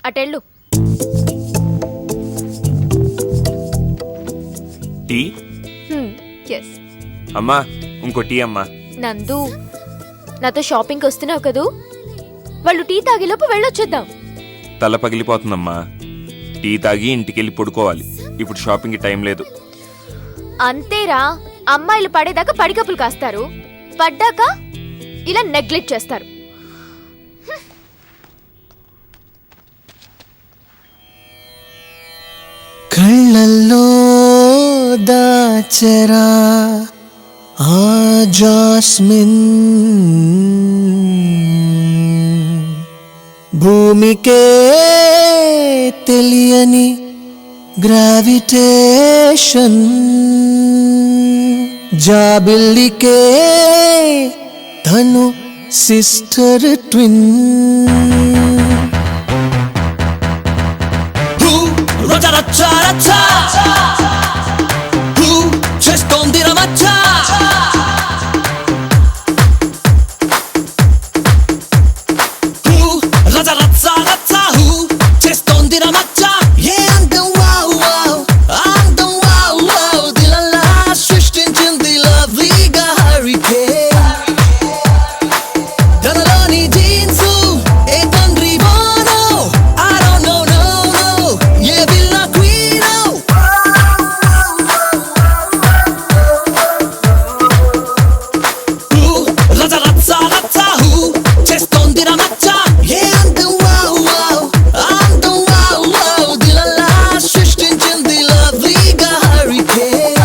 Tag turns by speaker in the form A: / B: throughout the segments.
A: అటెళ్ళు.
B: T
A: S.
B: అమ్మా, ఇంకో tea అమ్మా.
A: నందు, నాతో షాపింగ్కి వస్తున్నావు కదూ, వాళ్ళు టీ తాగేలోపు వెళ్ళొచ్చేద్దాం.
B: తల పగిలిపోతుందమ్మా. టీ తాగి ఇంటికెళ్ళి పడుకోవాలి. ఇప్పుడు షాపింగ్కి టైం లేదు.
A: అంతేరా, అమ్మాయిలు పడేదాకా పడికప్పులు కాస్తారు, పడ్డాక ఇలా నెగ్లెక్ట్ చేస్తారు.
C: కళ్ళల్లో దాచరా ఆ జాస్మిన్, భూమికే తెలియని గ్రావిటేషన్, జాబిల్లికే తను సిస్టర్ ట్విన్. రచ్చా రచ్చా రచ్చా చేస్తోంది రమచ్చా, రచ్చా రచ్చా రచ్చా చేస్తోంది రమచ్చా. ఏ అందం వావ్ వావ్, అందం వావ్ వావ్, దిలల్లా సృష్టించింది లవ్లీగా హరికేన్. తనలోని జీన్సు ఏ తండ్రి వానో, I don't know, no, no, ఏ విల్లా క్వీనో. రచ్చా రచ్చా రచ్చా చేస్తోంది రమచ్చా. ఏ అందం వావ్ వావ్, అందం వావ్ వావ్, దిలల్లా సృష్టించింది లవ్లీగా హరికేన్.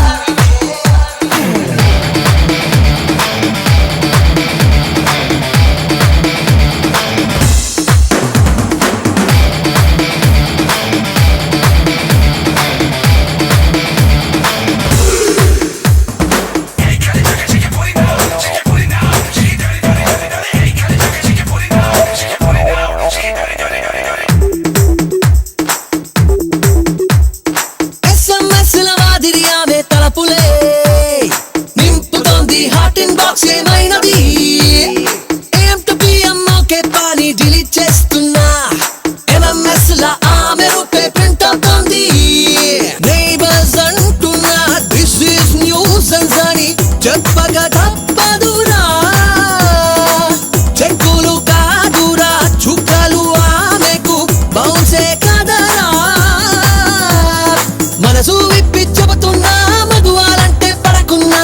C: ఎస్ఎంఎస్ల మాదిరి ఆమె తలపులే నింపుతోంది హాట్ ఇన్ బాక్స్. ఏమైనది ఏం టు పిఎం ఓకే పాని డిలీట్ చేస్తున్నా, ఎంఎంఎస్ ల ఆమె రూపే ప్రింట్ అవుతోంది. నైబర్స్ అంటున్నా దిస్ ఈస్ న్యూసెన్స్ అని చెప్పగా తప్పదురా, చెక్కులు కాదురా చుక్కలు ఆమెకు బౌన్సే కదరా. మనసు విప్పి చెబుతున్నా మగువాలంటే పడకున్నా,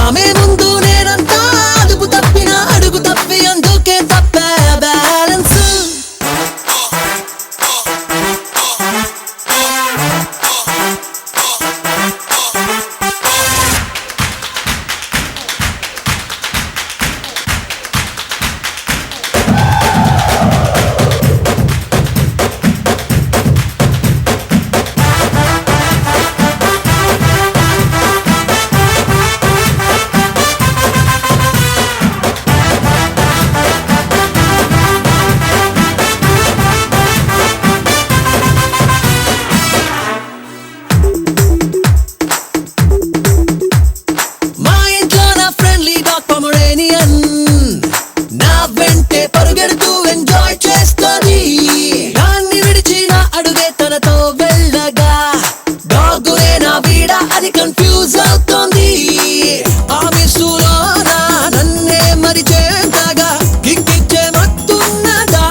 C: ఆమె ముందు నేనంతా అదుపు తప్పిన అడుగు తప్పి అందుకే తప్పే బ్యాలెన్స్. మా ఇంట్లో నా ఫ్రెండ్లీ డాగ్ పొమరేనియన్ నా వెంటే పరుగెడుతూ ఎంజాయ్ చేస్తుంది. దాన్ని విడిచి నా అడుగే తనతో వెళ్ళగా డాగునే నా వీడ అది కన్ఫ్యూజ్ అవుతోంది. ఆ మిస్సులోన నన్నే మరిచేంతగా కిక్కిచ్చే మత్తున్నదా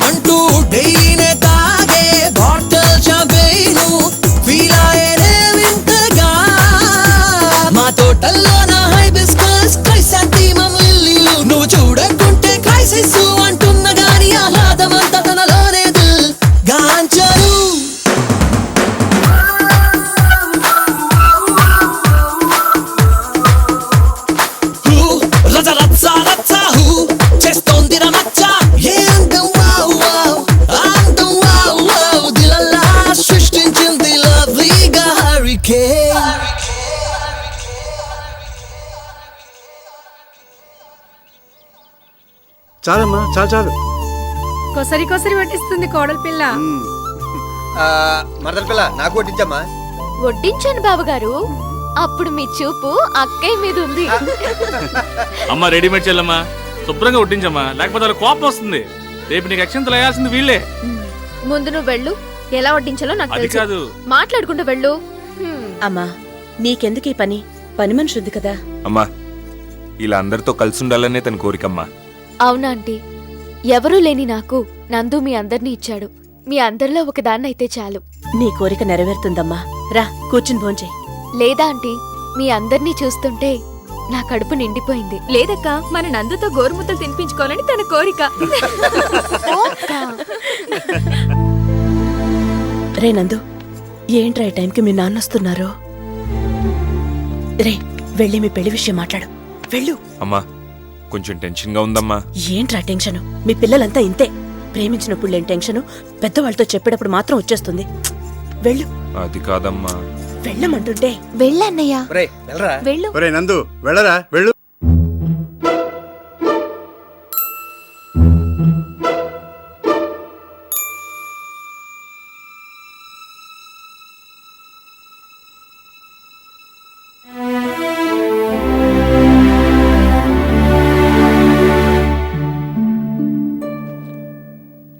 C: అంటూ డైలీనే తాగే బాటిల్ చాంపేను ఫీల్ అయ్యేనే వింతగా. మా తోటల్లో నా హైబిస్కస్ క్రైసాంతిమం లిల్లీలు నువ్వు చూడకుంటే క్రైసిస్ అంటున్న గాని ఆహ్లాదమంతా తనలోనే దిల్ గాంచరు. రచ్చా రచ్చా రచ్చా చేస్తోంది రమచ్చా. ఏ అందం వావ్ వావ్, అందం వావ్ వావ్, దిలల్లా సృష్టించింది లవ్లీగా హరికేన్.
D: చాలమ్మా, చాలు చాలు.
E: కొసరి కొసరి పట్టిస్తుంది కోడలి పిల్ల.
D: మరదల పిల్ల నాకు వడ్డించమ్మా.
A: వడ్డించాను బావగారు, అప్పుడు మీ చూపు అక్కయ్య మీద ఉంది.
F: అమ్మ రెడీమేడ్ చెల్లమ్మా, శుభ్రంగా వడ్డించమ్మా, లేకపోతే వాళ్ళ కోపం వస్తుంది. రేపు నీకు అక్షంతలు వేయాల్సింది వీళ్ళే.
A: ముందు నువ్వు వెళ్ళు, ఎలా వడ్డించాలో నాకు
F: అది
A: తెలుసు.
F: కాదు.
A: మాట్లాడుకుంటూ వెళ్ళు.
G: అమ్మా నీకెందుకు ఈ పని? పని మనిషి ఉంది కదా.
B: అమ్మా ఇలా అందరితో కలిసి ఉండాలనే తన కోరికమ్మా.
A: అవునా ఆంటీ, ఎవరూ లేని నాకు నందు మీ అందరినీ ఇచ్చాడు. మీ అందరిలో ఒకదాన్నైతే చాలు.
G: నీ కోరిక నెరవేరుతుందమ్మా. రా కూర్చుని భోంచేయ్.
A: లేదా ఆంటీ, మీ అందరినీ చూస్తుంటే నా కడుపు నిండిపోయింది.
E: లేదక్క, మన నందుతో గోరుముద్దలు తినిపించుకోవాలని తన కోరిక.
G: రే నందు, ఏంట్రా ఈ టైంకి మీ నాన్న వస్తున్నారు? రే వెళ్ళి మీ పెళ్లి విషయం మాట్లాడు. వెళ్ళు.
B: అమ్మా కొంచెం టెన్షన్గా ఉందమ్మా.
G: ఏంట్రా టెన్షను? మీ పిల్లలంతా ఇంతే. ప్రేమించినప్పుడు లేని టెన్షను పెద్దవాళ్ళతో చెప్పేటప్పుడు మాత్రం వచ్చేస్తుంది. వెళ్ళు.
B: అది కాదమ్మా.
G: వెళ్ళమంటుంటే.
A: వెళ్ళన్నయ్యా,
D: ఒరేయ్ వెళ్ళరా.
A: వెళ్ళు.
D: ఒరేయ్ నందు వెళ్ళరా వెళ్ళు.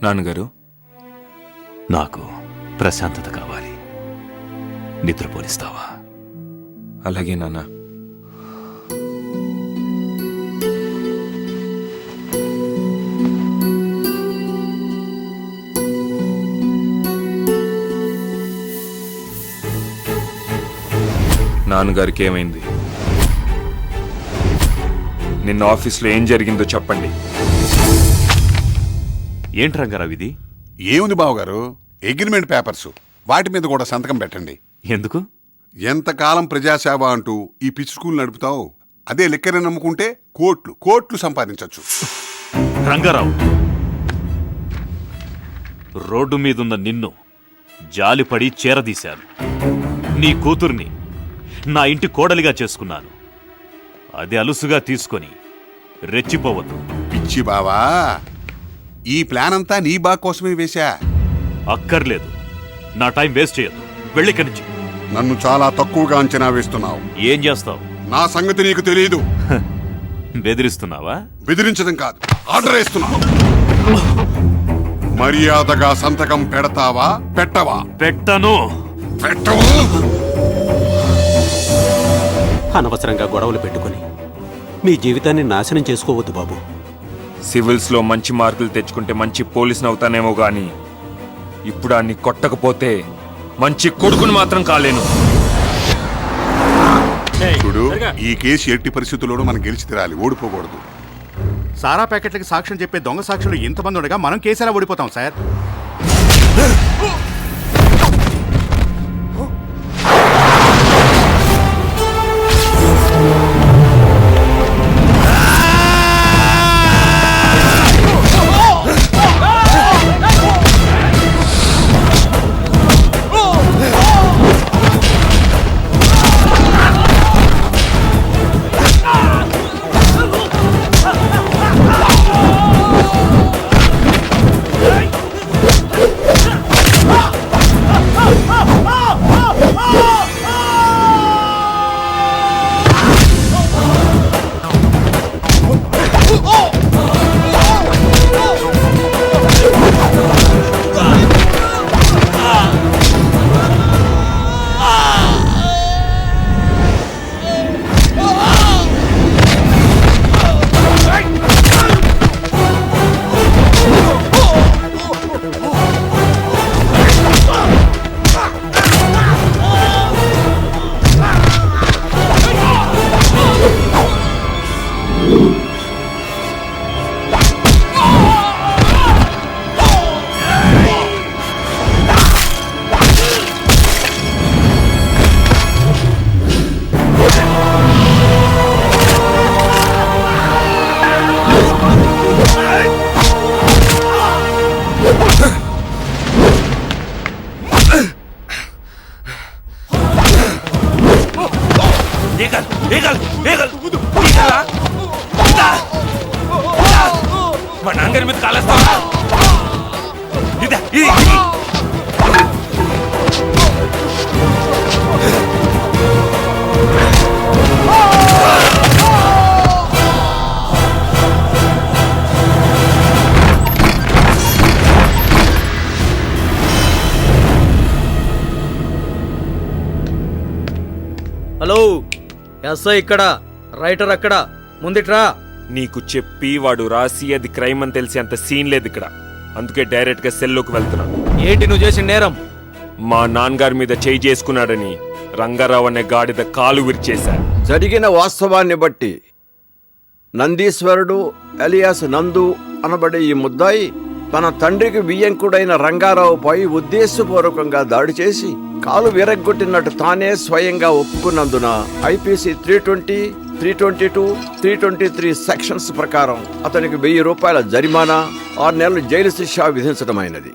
B: నాన్నగారు,
H: నాకు ప్రశాంతత కావాలి. నిద్రపోనిస్తావా?
B: అలాగే నాన్న. నాన్నగారికి ఏమైంది? నిన్న ఆఫీస్లో ఏం జరిగిందో చెప్పండి.
H: ఏంటి రంగారావు ఇది?
I: ఏముంది బావగారు, అగ్రిమెంట్ పేపర్స్, వాటి మీద కూడా సంతకం పెట్టండి.
H: ఎందుకు?
I: ఎంతకాలం ప్రజాసేవ అంటూ ఈ పిచ్చి స్కూల్ నడుపుతావు? అదే లెక్కనే నమ్ముకుంటే కోట్లు కోట్లు సంపాదించవచ్చు.
H: రంగారావు, రోడ్డు మీదున్న నిన్ను జాలిపడి చేరదీశాను. నీ కూతుర్ని నా ఇంటి కోడలిగా చేసుకున్నాను. అది అలుసుగా తీసుకొని రెచ్చిపోవద్దు.
I: పిచ్చి బావా, ఈ ప్లాన్ అంతా నీ బాగా కోసమే వేశా.
H: అక్కర్లేదు. నా టైం వేస్ట్ చేయొద్దు. వెళ్ళిక్కడి నుంచి.
I: నన్ను చాలా తక్కువగా అంచనా వేస్తున్నావు.
H: ఏం చేస్తావు?
I: నా సంగతి నీకు తెలియదు.
H: బెదిరిస్తున్నావా?
I: బెదిరించడం కాదు, ఆర్డర్ వేస్తున్నావు. మర్యాదగా సంతకం పెడతావా పెట్టవా?
H: పెట్టను.
I: పెట్టవు.
J: అనవసరంగా గొడవలు పెట్టుకుని మీ జీవితాన్ని నాశనం చేసుకోవద్దు బాబు.
B: సివిల్స్లో మంచి మార్కులు తెచ్చుకుంటే మంచి పోలీసుని అవుతానేమో గాని ఇప్పుడు అన్ని కొట్టకపోతే మంచి కొడుకుని మాత్రం కాలేను.
I: చూడు, ఈ కేసు ఎట్టి పరిస్థితుల్లోనూ మనం గెలిచి తీరాలి, ఓడిపోకూడదు.
F: సారా ప్యాకెట్లకి సాక్ష్యం చెప్పే దొంగ సాక్షులు ఇంతమంది ఉండగా మనం కేసు ఎలా ఓడిపోతాం సార్?
B: మా నాన్నగారి మీద కాలేస్తావా?
D: ఎస్ఐ ఇక్కడ రైటర్ అక్కడ ముందిట్రా.
B: నీకు చెప్పి వాడు రాసి అది క్రైమ్ అని తెలిసి అంత సీన్ లేదు ఇక్కడ. అందుకే డైరెక్ట్ గా సెల్లోకి వెళ్తున్నా.
D: ఏంటి నువ్వు చేసిన నేరం?
B: మా నాన్నగారి మీద చేయి చేసుకున్నాడని రంగారావు అనే గాడిద కాలు విరిచేశారు.
K: జరిగిన వాస్తవాన్ని బట్టి నందీశ్వరుడు ఎలియాస్ నందు అనబడే ఈ ముద్దాయి తన తండ్రికి వియ్యంకుడైన రంగారావుపై ఉద్దేశపూర్వకంగా దాడి చేసి కాలు విరగ్గొట్టినట్టు తానే స్వయంగా ఒప్పుకున్నందున ఐపీసీ 320, 322, 323 సెక్షన్స్ ప్రకారం అతనికి 1000 రూపాయల జరిమానా, 6 నెలలు జైలు శిక్ష విధించడమైనది.